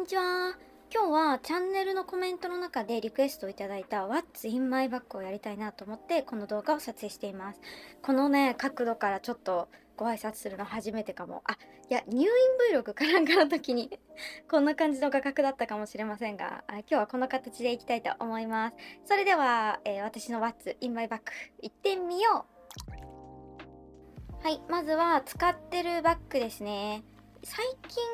にちは。今日はチャンネルのコメントの中でリクエストをいただいた What's in my bag をやりたいなと思ってこの動画を撮影しています。このね、角度からちょっとご挨拶するの初めてかも。いや、入院 Vlog かなんかの時にこんな感じの画角だったかもしれませんが、今日はこの形でいきたいと思います。それでは、私の What's in my bag 行ってみよう。はい、まずは使ってるバッグですね。最近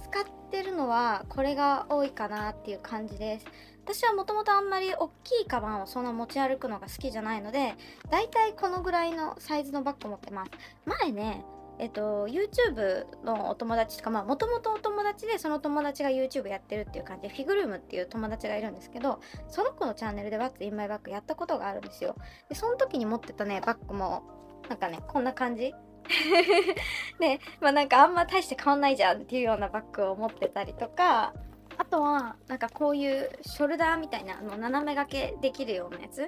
使ってるのはこれが多いかなっていう感じです。私はもともとあんまり大きいカバンをそんな持ち歩くのが好きじゃないので、だいたいこのぐらいのサイズのバッグ持ってます。前ね、YouTube のお友達とか、もともとお友達で、その友達が YouTube やってるっていう感じで、フィグルームっていう友達がいるんですけど、その子のチャンネルで What's in my bag やったことがあるんですよ。で、その時に持ってたね、バッグも、なんかね、こんな感じで、なんかあんま大して変わんないじゃんっていうようなバッグを持ってたりとか、あとはなんかこういうショルダーみたいな斜め掛けできるようなやつ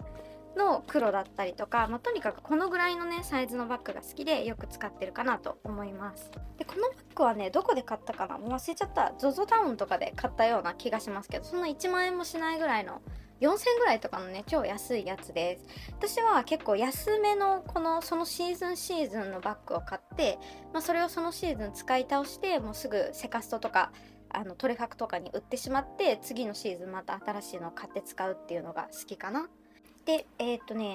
の黒だったりとか、とにかくこのぐらいのねサイズのバッグが好きでよく使ってるかなと思います。で、このバッグはね、どこで買ったかな、もう忘れちゃった。 ZOZO タウンとかで買ったような気がしますけど、そんな1万円もしないぐらいの4000円ぐらいとかのね、超安いやつです。私は結構安めのそのシーズンのバッグを買って、それをそのシーズン使い倒して、もうすぐセカストとかトレファクとかに売ってしまって、次のシーズンまた新しいのを買って使うっていうのが好きかな。で、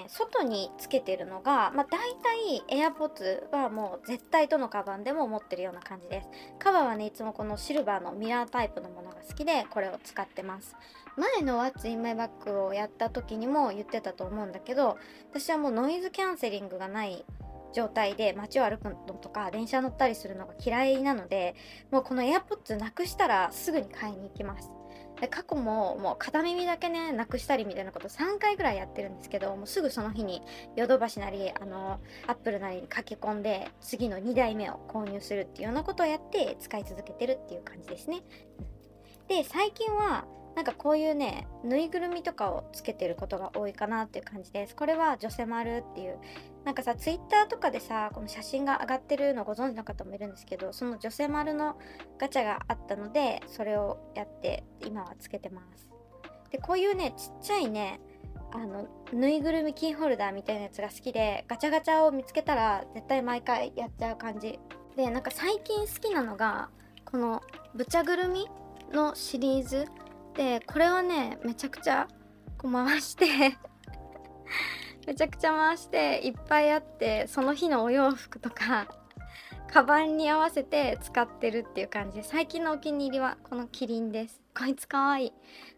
外につけてるのが、大体 AirPods はもう絶対どのカバンでも持ってるような感じです。カバーはね、いつもこのシルバーのミラータイプのものが好きで、これを使ってます。前の What's in my bag をやった時にも言ってたと思うんだけど、私はもうノイズキャンセリングがない状態で街を歩くのとか電車乗ったりするのが嫌いなので、もうこの AirPods なくしたらすぐに買いに行きます。で、過去もう片耳だけねなくしたりみたいなこと3回ぐらいやってるんですけど、もうすぐその日にヨドバシなりアップルなりに駆け込んで次の2台目を購入するっていうようなことをやって使い続けてるっていう感じですね。で、最近はなんかこういうね、ぬいぐるみとかをつけてることが多いかなっていう感じです。これはジョセマルっていう、なんかさ、ツイッターとかでさ、この写真が上がってるのご存知の方もいるんですけど、そのジョセマルのガチャがあったので、それをやって今はつけてます。で、こういうね、ちっちゃいね、ぬいぐるみキーホルダーみたいなやつが好きで、ガチャガチャを見つけたら絶対毎回やっちゃう感じで、なんか最近好きなのがこのブチャぐるみのシリーズで、これはね、めちゃくちゃこう回してめちゃくちゃ回していっぱいあって、その日のお洋服とかカバンに合わせて使ってるっていう感じで、最近のお気に入りはこのキリンです。こいつかわいい。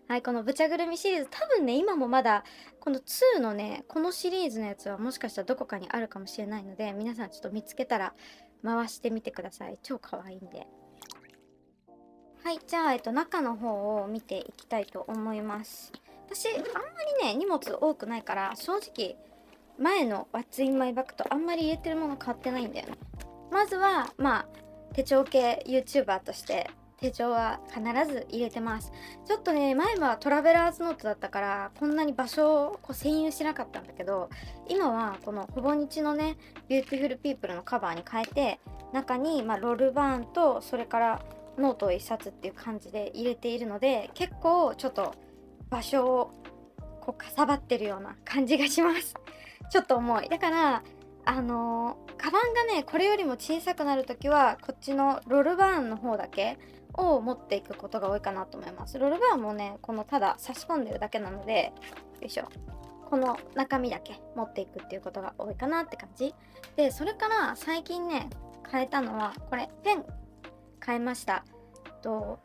はい、このブチャぐるみシリーズ、多分ね、今もまだこの2のね、このシリーズのやつはもしかしたらどこかにあるかもしれないので、皆さんちょっと見つけたら回してみてください。超かわいいんで。はい、じゃあ、中の方を見ていきたいと思います。私、あんまりね、荷物多くないから、正直、前の What's in my bag とあんまり入れてるもの変わってないんだよね。まずは、手帳系 YouTuber として手帳は必ず入れてます。ちょっとね、前はトラベラーズノートだったからこんなに場所をこう占有しなかったんだけど、今はこのほぼ日のね、ビューティフルピープルのカバーに変えて、中にロールバーンとそれからノートを一冊っていう感じで入れているので、結構ちょっと場所をこうかさばってるような感じがします。ちょっと重い。だからカバンがね、これよりも小さくなるときはこっちのロールバーンの方だけを持っていくことが多いかなと思います。ロールバーンもね、このただ差し込んでるだけなので、よいしょ、この中身だけ持っていくっていうことが多いかなって感じで、それから最近ね変えたのはこれ、ペン変えました。こ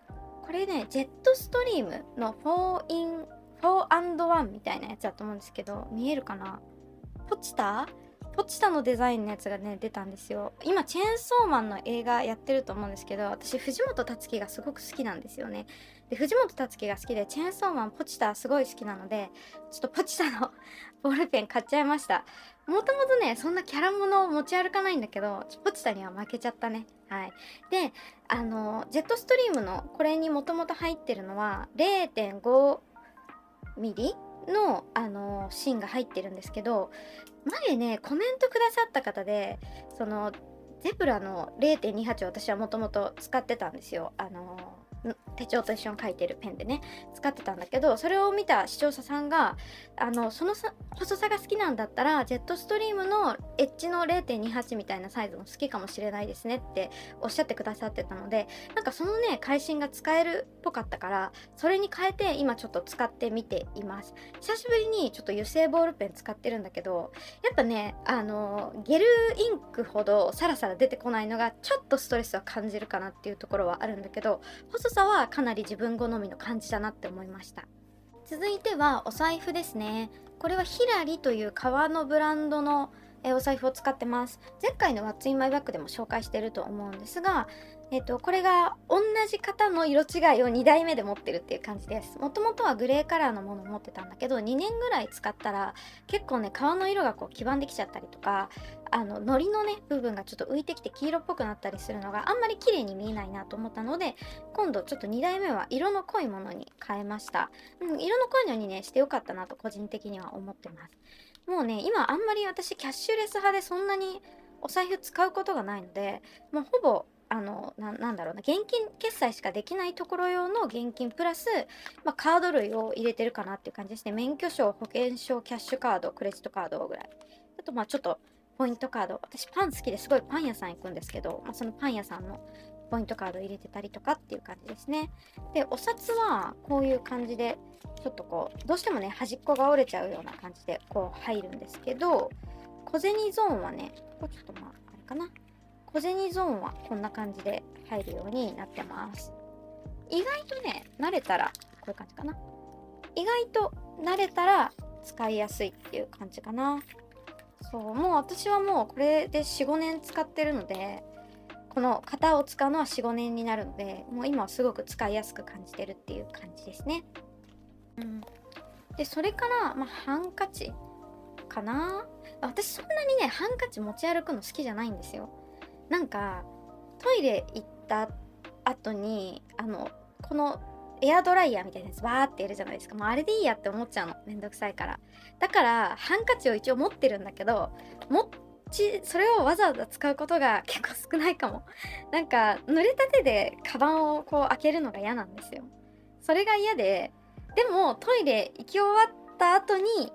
れね、ジェットストリームの4&1みたいなやつだと思うんですけど、見えるかな。ポチタのデザインのやつがね出たんですよ。今チェーンソーマンの映画やってると思うんですけど、私藤本つ樹がすごく好きなんですよね。で、藤本つ樹が好きでチェーンソーマンポチタすごい好きなので、ちょっとポチタのボールペン買っちゃいました。もともとね、そんなキャラものを持ち歩かないんだけど、ポチタには負けちゃったね。はい。で、ジェットストリームのこれにもともと入ってるのは 0.5 ミリの芯が入ってるんですけど、前ねコメントくださった方で、そのゼブラの 0.28 を私はもともと使ってたんですよ。手帳と一緒に書いてるペンでね使ってたんだけど、それを見た視聴者さんがその細さが好きなんだったらジェットストリームのエッジの 0.28 みたいなサイズも好きかもしれないですねっておっしゃってくださってたので、なんかそのね会心が使えるっぽかったから、それに変えて今ちょっと使ってみています。久しぶりにちょっと油性ボールペン使ってるんだけど、やっぱねゲルインクほどサラサラ出てこないのがちょっとストレスは感じるかなっていうところはあるんだけど、細さはかなり自分好みの感じだなって思いました。続いてはお財布ですね。これはヒラリという革のブランドのお財布を使ってます。前回の What's in my bag でも紹介してると思うんですが、これが同じ型の色違いを2台目で持ってるっていう感じです。もともとはグレーカラーのものを持ってたんだけど、2年ぐらい使ったら結構ね革の色がこう黄ばんできちゃったりとか、糊のね部分がちょっと浮いてきて黄色っぽくなったりするのがあんまり綺麗に見えないなと思ったので、今度ちょっと2台目は色の濃いものに変えました。色の濃いのにねしてよかったなと個人的には思ってます。もうね今あんまり私キャッシュレス派でそんなにお財布使うことがないので、もうほぼなんだろうな、現金決済しかできないところ用の現金プラス、カード類を入れてるかなっていう感じですね。免許証、保険証、キャッシュカード、クレジットカードぐらい。あとちょっとポイントカード。私パン好きですごいパン屋さん行くんですけど、そのパン屋さんのポイントカード入れてたりとかっていう感じですね。で、お札はこういう感じで、ちょっとこう、どうしてもね、端っこが折れちゃうような感じでこう入るんですけど、小銭ゾーンはね、ここちょっとあれかな。小銭ゾーンはこんな感じで入るようになってます。意外とね、慣れたら、こういう感じかな。意外と慣れたら使いやすいっていう感じかな。そう、もう私はもうこれで4、5年使ってるので、この型を使うのは4、5年になるので、もう今はすごく使いやすく感じてるっていう感じですね。で、それから、ハンカチかな。私そんなにね、ハンカチ持ち歩くの好きじゃないんですよ。なんかトイレ行った後にこのエアドライヤーみたいなやつバーってやるじゃないですか。もうあれでいいやって思っちゃうの、めんどくさいから。だからハンカチを一応持ってるんだけど、それをわざわざ使うことが結構少ないかも。なんか濡れた手でカバンをこう開けるのが嫌なんですよ。それが嫌で、でもトイレ行き終わった後に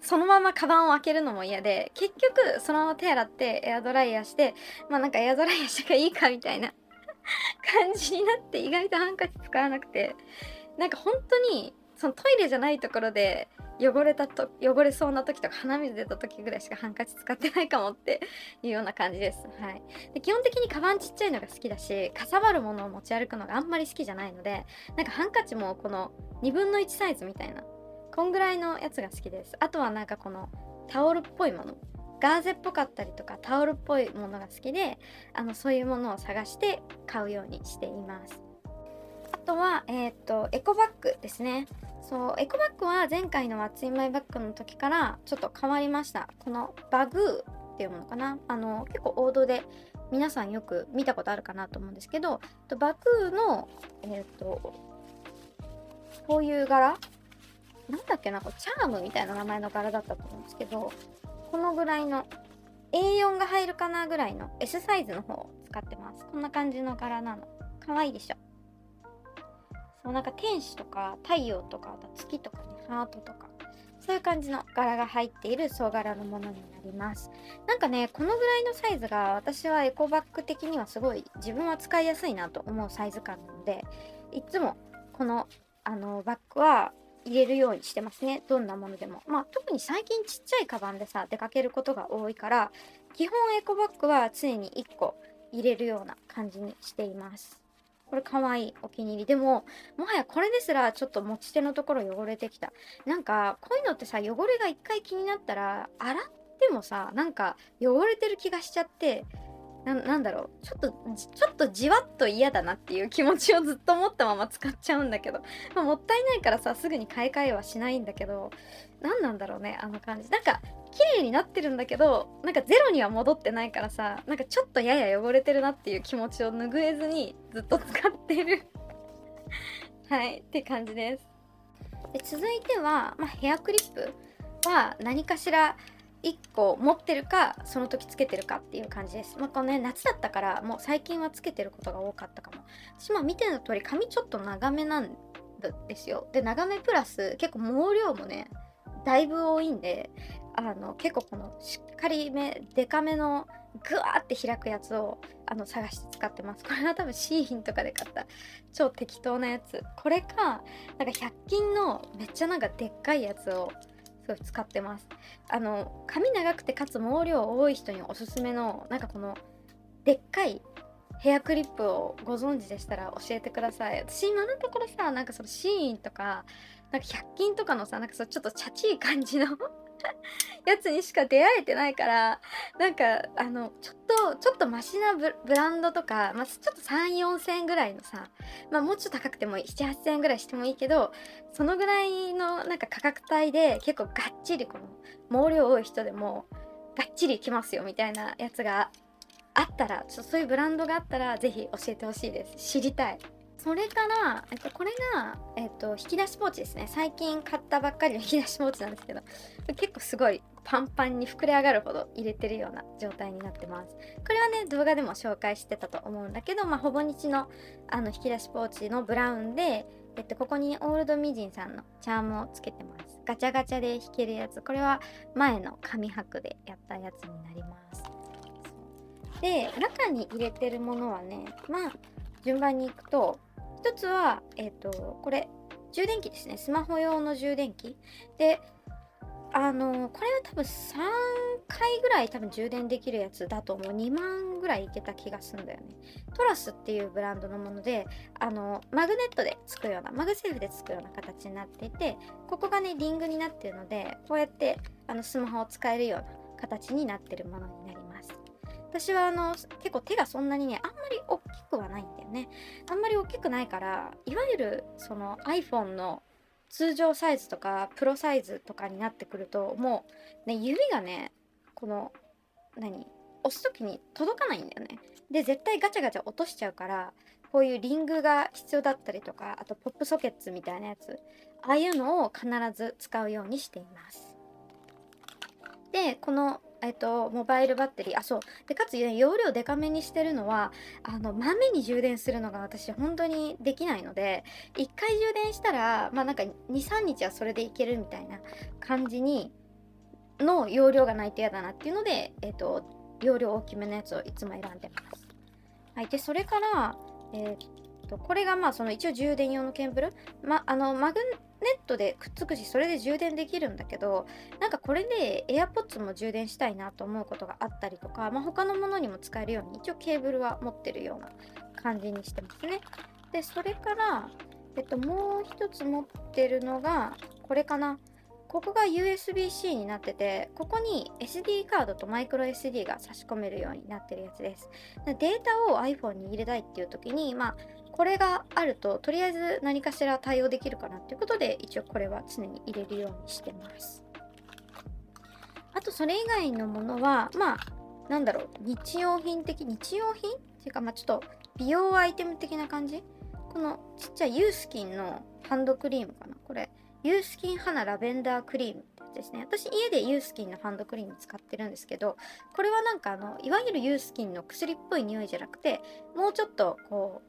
そのままカバンを開けるのも嫌で、結局そのまま手洗ってエアドライヤーして、なんかエアドライヤーしたからいいかみたいな感じになって、意外とハンカチ使わなくて、なんか本当にそのトイレじゃないところで汚れそうな時とか鼻水出た時ぐらいしかハンカチ使ってないかもっていうような感じです。はい。で、基本的にカバンちっちゃいのが好きだし、かさばるものを持ち歩くのがあんまり好きじゃないので、なんかハンカチもこの1/2分の1サイズみたいな、こんぐらいのやつが好きです。あとはなんかこのタオルっぽいもの、ガーゼっぽかったりとかタオルっぽいものが好きで、そういうものを探して買うようにしています。あとはエコバッグですね。そう、エコバッグは前回の What's in my bag の時からちょっと変わりました。このバグーっていうものかな。結構王道で皆さんよく見たことあるかなと思うんですけど、バグーのこういう柄なんだっけな、これチャームみたいな名前の柄だったと思うんですけど、このぐらいの A4 が入るかなぐらいの S サイズの方を使ってます。こんな感じの柄なの。かわいいでしょ。そう、なんか天使とか太陽とか、あと月とかね、ハートとか、そういう感じの柄が入っている総柄のものになります。なんかね、このぐらいのサイズが私はエコバッグ的にはすごい自分は使いやすいなと思うサイズ感なので、いつもこのバッグは入れるようにしてますね。どんなものでも。特に最近ちっちゃいカバンでさ、出かけることが多いから、基本エコバッグは常に1個入れるような感じにしています。これかわいい。お気に入り。でも、もはやこれですらちょっと持ち手のところ汚れてきた。なんか、こういうのってさ、汚れが一回気になったら、洗ってもさ、なんか汚れてる気がしちゃって、なんだろう、ちょっとじわっと嫌だなっていう気持ちをずっと持ったまま使っちゃうんだけど、もったいないからさ、すぐに買い替えはしないんだけど、何なんだろうね、あの感じ。なんか綺麗になってるんだけど、なんかゼロには戻ってないからさ、なんかちょっとやや汚れてるなっていう気持ちを拭えずにずっと使ってるはいって感じです。で、続いては、ヘアクリップは何かしら1個持ってるかその時つけてるかっていう感じです。このね夏だったからもう最近はつけてることが多かったかも。私見ての通り髪ちょっと長めなんですよ。で長めプラス結構毛量もねだいぶ多いんで、結構このしっかりめデカめのグワーって開くやつを探して使ってます。これは多分シーヒンとかで買った超適当なやつ。これかなんか100均のめっちゃなんかでっかいやつをすごい使ってます。髪長くてかつ毛量多い人におすすめのなんかこのでっかいヘアクリップをご存知でしたら教えてください。私今のところさなんかそのシーインとかなんか100均とかのさなんかちょっとチャチい感じのやつにしか出会えてないから、なんかちょっとマシなブランドとか、ちょっと3、4千円ぐらいのさ、もうちょっと高くてもいい7、8千円ぐらいしてもいいけど、そのぐらいのなんか価格帯で結構がっちりこの毛量多い人でもがっちりいきますよみたいなやつがあったら、そういうブランドがあったらぜひ教えてほしいです。知りたい。それから、これが、引き出しポーチですね。最近買ったばっかりの引き出しポーチなんですけど、結構すごいパンパンに膨れ上がるほど入れてるような状態になってます。これはね、動画でも紹介してたと思うんだけど、ほぼ日の引き出しポーチのブラウンで、ここにオールドミジンさんのチャームをつけてます。ガチャガチャで引けるやつ。これは前の紙箔でやったやつになります。で、中に入れてるものはね、順番にいくと、一つは、これ、充電器ですね。スマホ用の充電器。で、これは多分3回ぐらい多分充電できるやつだと思う。2万ぐらいいけた気がするんだよね。トラスっていうブランドのもので、マグネットでつくような、マグセーフでつくような形になっていて、ここがね、リングになってるので、こうやってスマホを使えるような形になってるものになります。私は結構手がそんなにねあんまり大きくはないんだよね。あんまり大きくないからいわゆるその iPhone の通常サイズとかプロサイズとかになってくるともうね指がねこの押す時に届かないんだよね。で絶対ガチャガチャ落としちゃうからこういうリングが必要だったりとかあとポップソケッツみたいなやつああいうのを必ず使うようにしています。でこのモバイルバッテリーそうでかつ、ね、容量デカめにしてるのはまめに充電するのが私本当にできないので1回充電したらなんか 2,3 日はそれでいけるみたいな感じにの容量がないと嫌だなっていうので容量大きめのやつをいつも選んでます。はい、でそれからこれがその一応充電用のケーブルマグネットでくっつくしそれで充電できるんだけどなんかこれで AirPods も充電したいなと思うことがあったりとか、他のものにも使えるように一応ケーブルは持ってるような感じにしてますね。でそれからもう一つ持ってるのがこれかな。ここが USB-C になっててここに SD カードとマイクロ SD が差し込めるようになってるやつです。データを iPhone に入れたいっていう時にこれがあるととりあえず何かしら対応できるかなっていうことで一応これは常に入れるようにしてます。あとそれ以外のものは日用品っていうかちょっと美容アイテム的な感じ。このちっちゃいユースキンのハンドクリームかな。これユースキン花ラベンダークリームってやつですね。私家でユースキンのハンドクリーム使ってるんですけどこれはなんかいわゆるユースキンの薬っぽい匂いじゃなくてもうちょっとこう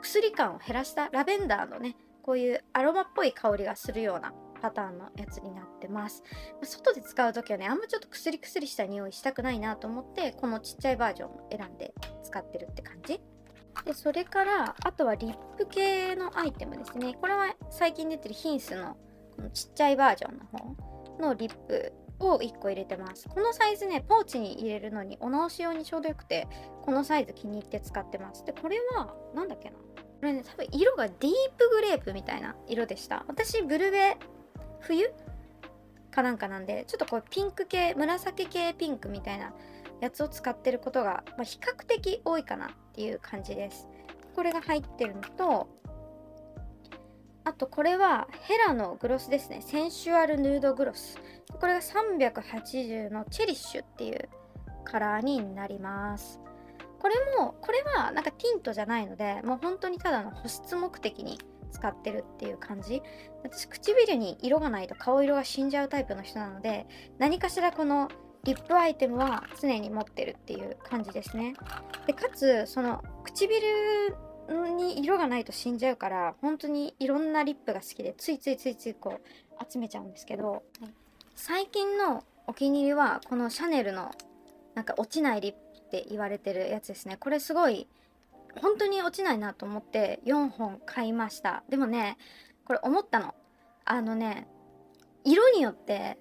薬感を減らしたラベンダーのねこういうアロマっぽい香りがするようなパターンのやつになってます。外で使う時はねあんまちょっと薬した匂いしたくないなと思ってこのちっちゃいバージョンを選んで使ってるって感じで、それからあとはリップ系のアイテムですね。これは最近出てるヒンスのこのちっちゃいバージョンの方のリップを1個入れてます。このサイズねポーチに入れるのにお直し用にちょうどよくてこのサイズ気に入って使ってます。でこれはなんだっけな、これね多分色がディープグレープみたいな色でした。私ブルベ冬かなんかなんでちょっとこうピンク系紫系ピンクみたいなやつを使ってることが、比較的多いかなっていう感じです。これが入ってるのとあとこれはヘラのグロスですね。センシュアルヌードグロス。これが380のチェリッシュっていうカラーになります。これはなんかティントじゃないのでもう本当にただの保湿目的に使ってるっていう感じ。私唇に色がないと顔色が死んじゃうタイプの人なので、何かしらこのリップアイテムは常に持ってるっていう感じですね。でかつその唇に色がないと死んじゃうから、本当にいろんなリップが好きでついついこう集めちゃうんですけど、最近のお気に入りはこのシャネルのなんか落ちないリップって言われてるやつですね。これすごい本当に落ちないなと思って4本買いました。でもね、これ思ったの。色によって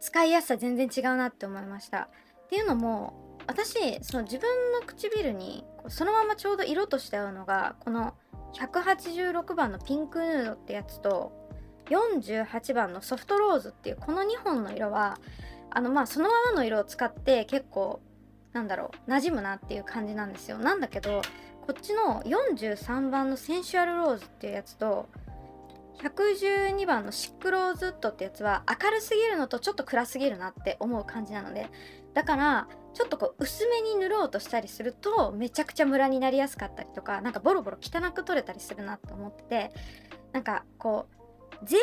使いやすさ全然違うなって思いました。っていうのも、私その自分の唇にそのままちょうど色として合うのがこの186番のピンクヌードってやつと48番のソフトローズっていうこの2本の色はそのままの色を使って結構馴染むなっていう感じなんですよ。なんだけどこっちの43番のセンシュアルローズっていうやつと112番のシックローズウッドってやつは明るすぎるのとちょっと暗すぎるなって思う感じなので、だからちょっとこう薄めに塗ろうとしたりするとめちゃくちゃムラになりやすかったりとか、なんかボロボロ汚く取れたりするなって思ってて、なんかこう全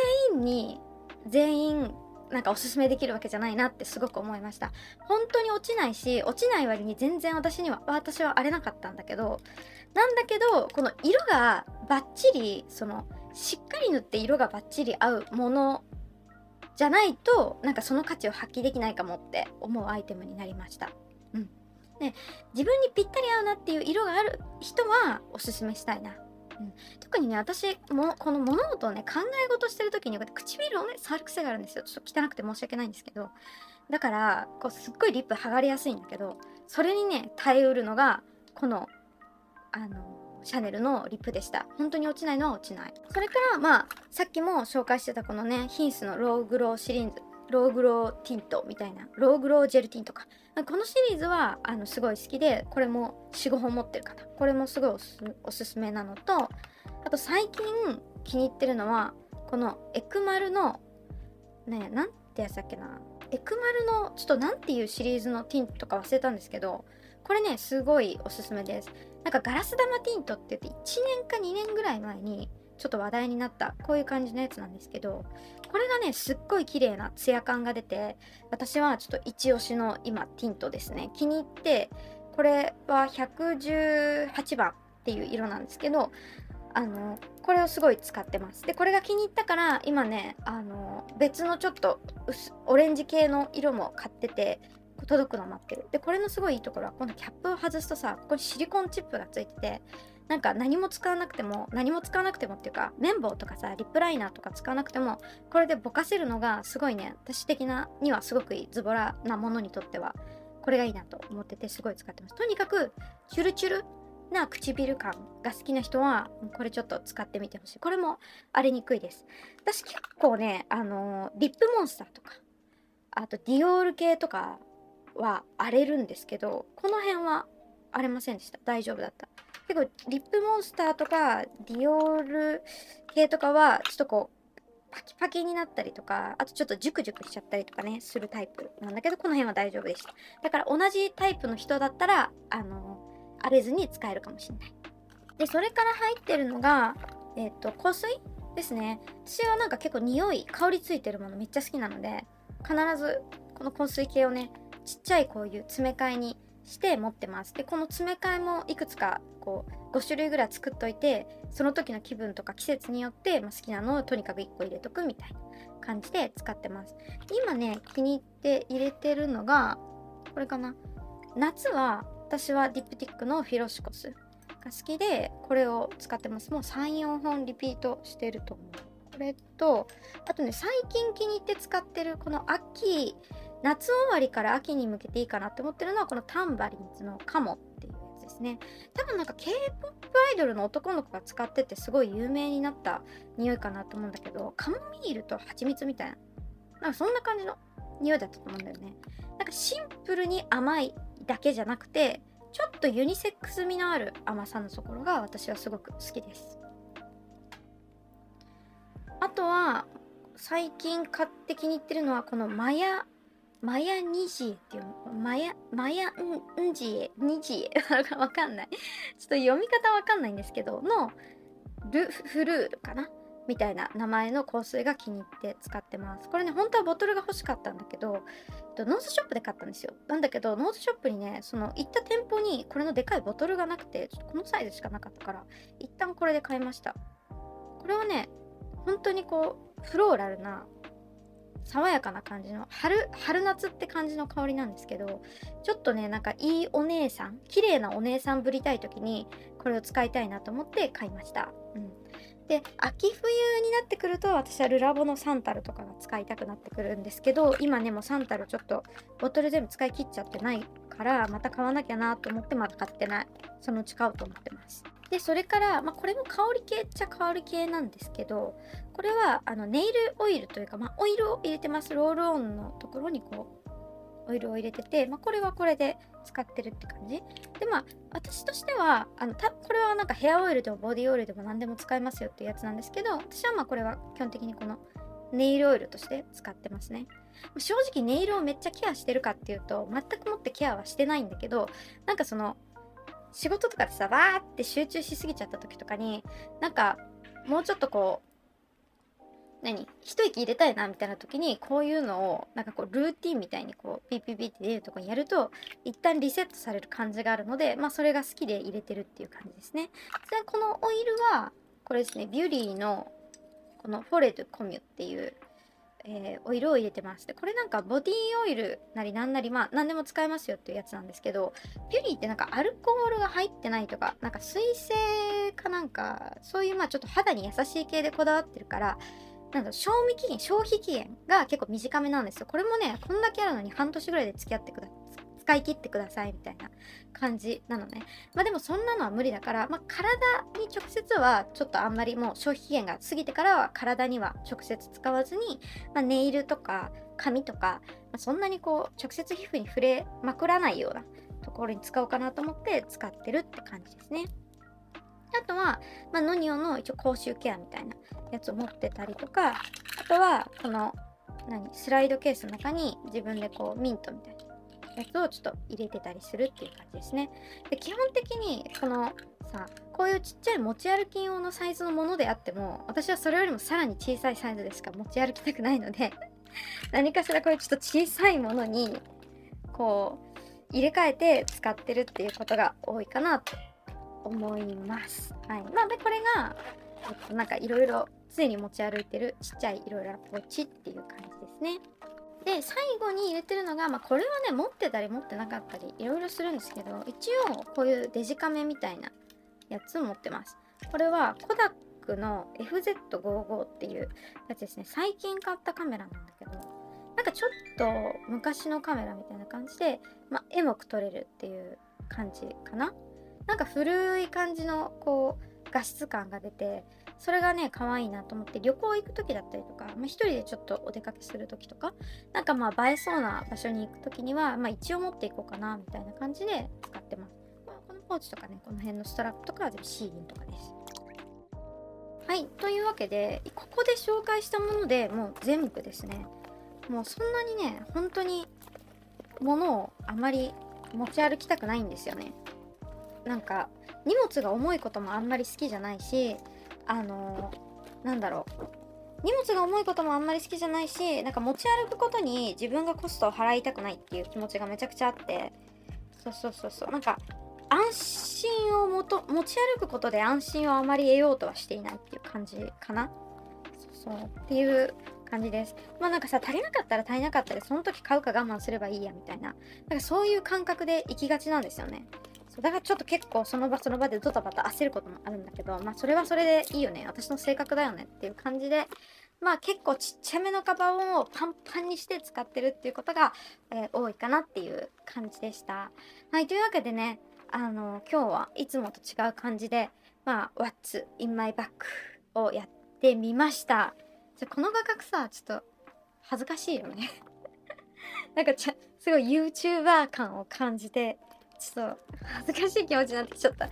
員なんかおすすめできるわけじゃないなってすごく思いました。本当に落ちないし、落ちない割に全然私は荒れなかったんだけど、この色がバッチリしっかり塗って色がバッチリ合うものじゃないとなんかその価値を発揮できないかもって思うアイテムになりました。で、自分にぴったり合うなっていう色がある人はおすすめしたいな。特にね、私もこの物事をね考え事してる時に唇をね触る癖があるんですよ。ちょっと汚くて申し訳ないんですけど、だからすっごいリップ剥がれやすいんだけど、それにね耐えうるのがこのシャネルのリップでした。本当に落ちないのは落ちない。それからさっきも紹介してたこのねヒンスのローグローシリーズ、ローグローティントみたいな、ローグロージェルティントか、このシリーズはすごい好きで、これも 4,5 本持ってる方、これもすごいおすすめなのと、あと最近気に入ってるのはこのエクマルのね、なんてやつだっけな、エクマルのちょっとなんていうシリーズのティントとか忘れたんですけど、これねすごいおすすめです。なんかガラス玉ティントって言って1年か2年ぐらい前にちょっと話題になったこういう感じのやつなんですけど、これがねすっごい綺麗なツヤ感が出て、私はちょっと一押しの今ティントですね。気に入って、これは118番っていう色なんですけど、これをすごい使ってます。でこれが気に入ったから今ね別のちょっとオレンジ系の色も買ってて届くの待ってる。でこれのすごいいいところはこのキャップを外すとさ、ここにシリコンチップがついてて、なんか何も使わなくてもっていうか、綿棒とかさリップライナーとか使わなくてもこれでぼかせるのがすごいね、私的なにはすごくいい、ズボラなものにとってはこれがいいなと思っててすごい使ってます。とにかくチュルチュルな唇感が好きな人はこれちょっと使ってみてほしい。これも荒れにくいです。私結構ねリップモンスターとかあとディオール系とかは荒れるんですけど、この辺は荒れませんでした。大丈夫だった。結構リップモンスターとかディオール系とかはちょっとこうパキパキになったりとか、あとちょっとジュクジュクしちゃったりとかねするタイプなんだけど、この辺は大丈夫でした。だから同じタイプの人だったら荒れずに使えるかもしれない。でそれから入ってるのが香水ですね。私はなんか結構香りついてるものめっちゃ好きなので、必ずこの香水系をねちっちゃいこういう詰め替えにして持ってます。でこの詰め替えもいくつかこう5種類ぐらい作っといて、その時の気分とか季節によって、好きなのをとにかく1個入れとくみたいな感じで使ってます。今ね気に入って入れてるのがこれかな。夏は私はディプティックのフィロシコスが好きでこれを使ってます。もう 3,4 本リピートしてると思う。これとあとね、最近気に入って使ってるこの夏終わりから秋に向けていいかなって思ってるのはこのタンバリンズのカモっていうやつですね。多分なんか K-POP アイドルの男の子が使っててすごい有名になった匂いかなと思うんだけど、カモミールと蜂蜜みたいな、なんかそんな感じの匂いだったと思うんだよね。なんかシンプルに甘いだけじゃなくて、ちょっとユニセックス味のある甘さのところが私はすごく好きです。あとは最近買って気に入ってるのはこのマヤニジエっていうの、マヤンジエニジエわかんないちょっと読み方わかんないんですけどのルフルールかなみたいな名前の香水が気に入って使ってます。これね、本当はボトルが欲しかったんだけど、ノースショップで買ったんですよ。なんだけど、ノースショップにね、その行った店舗にこれのでかいボトルがなくて、ちょっとこのサイズしかなかったから、一旦これで買いました。これはね、本当にこう、フローラルな、爽やかな感じの春夏って感じの香りなんですけど、ちょっとね、なんかいいお姉さん、綺麗なお姉さんぶりたい時にこれを使いたいなと思って買いました。で、秋冬になってくると私はルラボのサンタルとかが使いたくなってくるんですけど、今ねもうサンタルちょっとボトル全部使い切っちゃってないから、また買わなきゃなと思ってまだ買ってない。そのうち買おうと思ってます。で、それから、これも香り系っちゃ香り系なんですけど、これはネイルオイルというか、オイルを入れてます。ロールオンのところにこうオイルを入れてて、これはこれで使ってるって感じで、私としてはこれはなんかヘアオイルでもボディオイルでも何でも使えますよっていうやつなんですけど、私はこれは基本的にこのネイルオイルとして使ってますね。正直ネイルをめっちゃケアしてるかっていうと全くもってケアはしてないんだけど、なんかその仕事とかでさ、バーって集中しすぎちゃった時とかに、なんかもうちょっとこう一息入れたいなみたいな時に、こういうのをなんかこうルーティンみたいにこうピッピッピッって出るとこにやると一旦リセットされる感じがあるので、それが好きで入れてるっていう感じですね。で、このオイルはこれですね、ビューリーのこのフォレドコミュっていう、オイルを入れてます。で、これなんかボディオイルなりなんなり何でも使えますよっていうやつなんですけど、ビューリーってなんかアルコールが入ってないとか、なんか水性かなんかそういうちょっと肌に優しい系でこだわってるから、賞味期限、消費期限が結構短めなんですよ。これもね、こんだけあるのに半年ぐらいで使い切ってくださいみたいな感じなのね。でもそんなのは無理だから、体に直接はちょっとあんまりもう消費期限が過ぎてからは体には直接使わずに、ネイルとか髪とか、そんなにこう直接皮膚に触れまくらないようなところに使おうかなと思って使ってるって感じですね。あとは、ノニオの一応口臭ケアみたいなやつを持ってたりとか、あとはこのスライドケースの中に自分でこうミントみたいなやつをちょっと入れてたりするっていう感じですね。で、基本的にこのさ、こういうちっちゃい持ち歩き用のサイズのものであっても、私はそれよりもさらに小さいサイズでしか持ち歩きたくないので何かしらこういうちょっと小さいものにこう入れ替えて使ってるっていうことが多いかなと思います。はい。で、これが、なんかいろいろ常に持ち歩いてるちっちゃいいろいろなポーチっていう感じですね。で、最後に入れてるのが、これはね、持ってたり持ってなかったりいろいろするんですけど、一応こういうデジカメみたいなやつを持ってます。これはコダックの FZ55 っていうやつですね。最近買ったカメラなんだけど、なんかちょっと昔のカメラみたいな感じで、エモく撮れるっていう感じかな。なんか古い感じのこう画質感が出て、それがね可愛いなと思って、旅行行く時だったりとか、一人でちょっとお出かけする時とか、なんか映えそうな場所に行く時には、一応持っていこうかなみたいな感じで使ってます。このポーチとかね、この辺のストラップとかは全部シーリンとかです。はい、というわけでここで紹介したものでもう全部ですね。もうそんなにね、本当に物をあまり持ち歩きたくないんですよね。なんか荷物が重いこともあんまり好きじゃないし、なんだろう、荷物が重いこともあんまり好きじゃないし、なんか持ち歩くことに自分がコストを払いたくないっていう気持ちがめちゃくちゃあって、そうなんか安心を持ち歩くことで安心をあまり得ようとはしていないっていう感じかな。そうっていう感じです。なんかさ、足りなかったら足りなかったでその時買うか我慢すればいいやみたいな、なんかそういう感覚で行きがちなんですよね。だからちょっと結構その場その場でドタバタ焦ることもあるんだけど、それはそれでいいよね、私の性格だよねっていう感じで、結構ちっちゃめのカバンをパンパンにして使ってるっていうことが、多いかなっていう感じでした。はい、というわけでね、今日はいつもと違う感じで、What's in my bag をやってみました。この画角さ、ちょっと恥ずかしいよねなんかすごい YouTuber 感を感じてちょっと恥ずかしい気持ちになってきちゃった。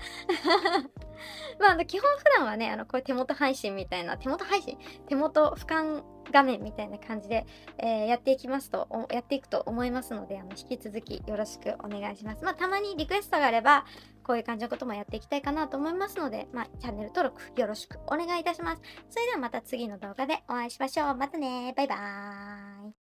まあ、基本普段はね、こういう手元配信みたいな、手元配信手元俯瞰画面みたいな感じで、やっていくと思いますので、引き続きよろしくお願いします。まあ、たまにリクエストがあれば、こういう感じのこともやっていきたいかなと思いますので、まあ、チャンネル登録よろしくお願いいたします。それではまた次の動画でお会いしましょう。またね。バイバーイ。